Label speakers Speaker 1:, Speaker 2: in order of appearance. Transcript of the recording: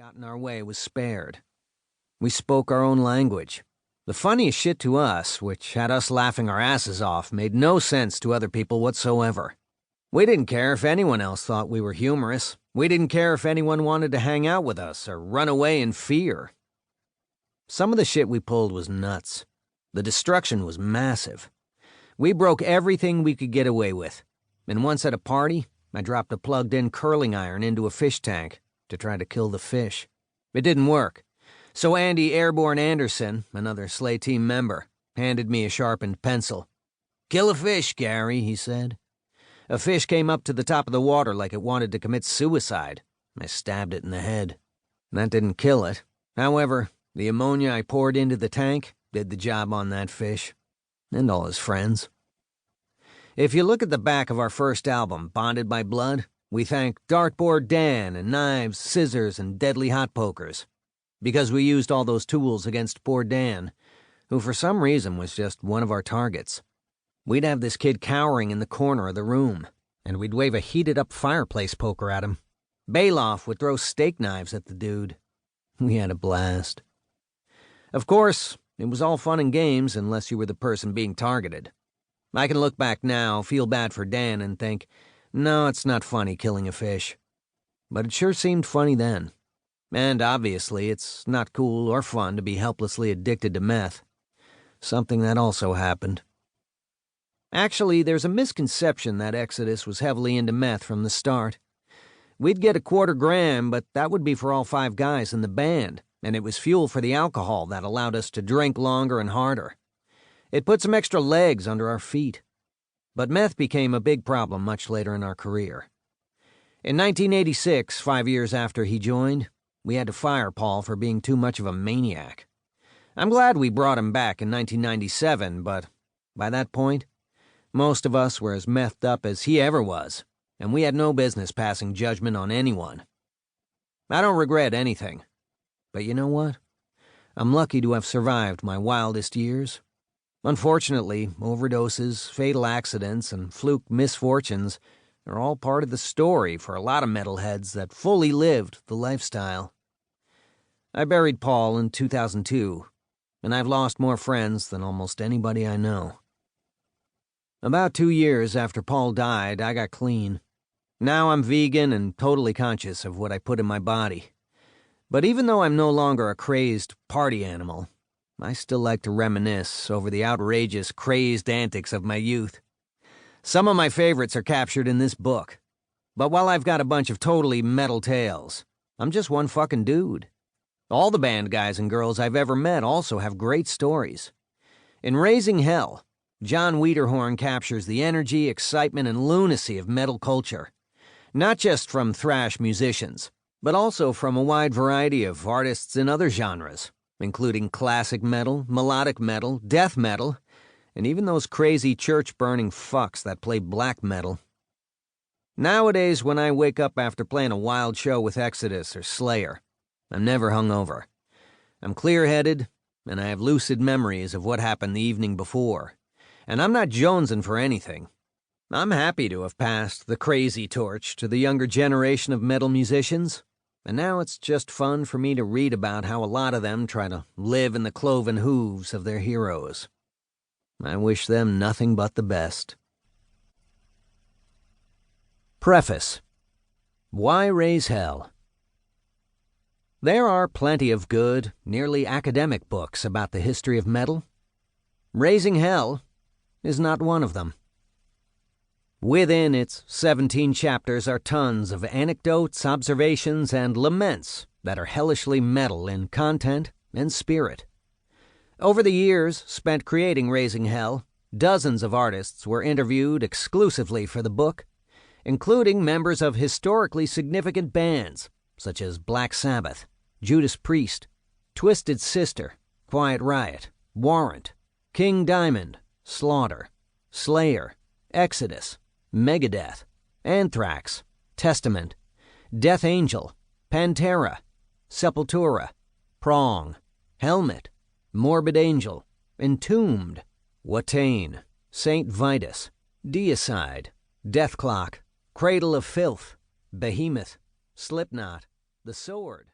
Speaker 1: got in our way was spared. We spoke our own language. The funniest shit to us, which had us laughing our asses off, made no sense to other people whatsoever. We didn't care if anyone else thought we were humorous. We didn't care if anyone wanted to hang out with us or run away in fear. Some of the shit we pulled was nuts. The destruction was massive. We broke everything we could get away with. And once at a party, I dropped a plugged-in curling iron into a fish tank to try to kill the fish. It didn't work. So Andy Airborne Anderson, another Slay Team member, handed me a sharpened pencil. "Kill a fish, Gary," he said. A fish came up to the top of the water like it wanted to commit suicide. I stabbed it in the head. That didn't kill it. However, the ammonia I poured into the tank did the job on that fish. And all his friends. If you look at the back of our first album, Bonded by Blood, we thank Dartboard Dan and knives, scissors, and deadly hot pokers. Because we used all those tools against poor Dan, who for some reason was just one of our targets. We'd have this kid cowering in the corner of the room, and we'd wave a heated-up fireplace poker at him. Bailoff would throw steak knives at the dude. We had a blast. Of course, it was all fun and games unless you were the person being targeted. I can look back now, feel bad for Dan, and think, no, it's not funny killing a fish. But it sure seemed funny then. And obviously, it's not cool or fun to be helplessly addicted to meth. Something that also happened. Actually, there's a misconception that Exodus was heavily into meth from the start. We'd get a 1/4 gram, but that would be for all 5 guys in the band, and it was fuel for the alcohol that allowed us to drink longer and harder. It put some extra legs under our feet. But meth became a big problem much later in our career. In 1986, 5 years after he joined, we had to fire Paul for being too much of a maniac. I'm glad we brought him back in 1997, but by that point, most of us were as methed up as he ever was, and we had no business passing judgment on anyone. I don't regret anything. But you know what? I'm lucky to have survived my wildest years. Unfortunately, overdoses, fatal accidents, and fluke misfortunes are all part of the story for a lot of metalheads that fully lived the lifestyle. I buried Paul in 2002, and I've lost more friends than almost anybody I know. About 2 years after Paul died, I got clean. Now I'm vegan and totally conscious of what I put in my body. But even though I'm no longer a crazed party animal, I still like to reminisce over the outrageous, crazed antics of my youth. Some of my favorites are captured in this book. But while I've got a bunch of totally metal tales, I'm just one fucking dude. All the band guys and girls I've ever met also have great stories. In Raising Hell, Jon Wiederhorn captures the energy, excitement, and lunacy of metal culture. Not just from thrash musicians, but also from a wide variety of artists in other genres, including classic metal, melodic metal, death metal, and even those crazy church-burning fucks that play black metal. Nowadays, when I wake up after playing a wild show with Exodus or Slayer, I'm never hungover. I'm clear-headed, and I have lucid memories of what happened the evening before. And I'm not jonesing for anything. I'm happy to have passed the crazy torch to the younger generation of metal musicians, and now it's just fun for me to read about how a lot of them try to live in the cloven hooves of their heroes. I wish them nothing but the best. Preface. Why Raise Hell? There are plenty of good, nearly academic books about the history of metal. Raising Hell is not one of them. Within its 17 chapters are tons of anecdotes, observations, and laments that are hellishly metal in content and spirit. Over the years spent creating Raising Hell, dozens of artists were interviewed exclusively for the book, including members of historically significant bands such as Black Sabbath, Judas Priest, Twisted Sister, Quiet Riot, Warrant, King Diamond, Slaughter, Slayer, Exodus, Megadeth, Anthrax, Testament, Death Angel, Pantera, Sepultura, Prong, Helmet, Morbid Angel, Entombed, Watain, Saint Vitus, Deicide, Deathclock, Cradle of Filth, Behemoth, Slipknot, The Sword,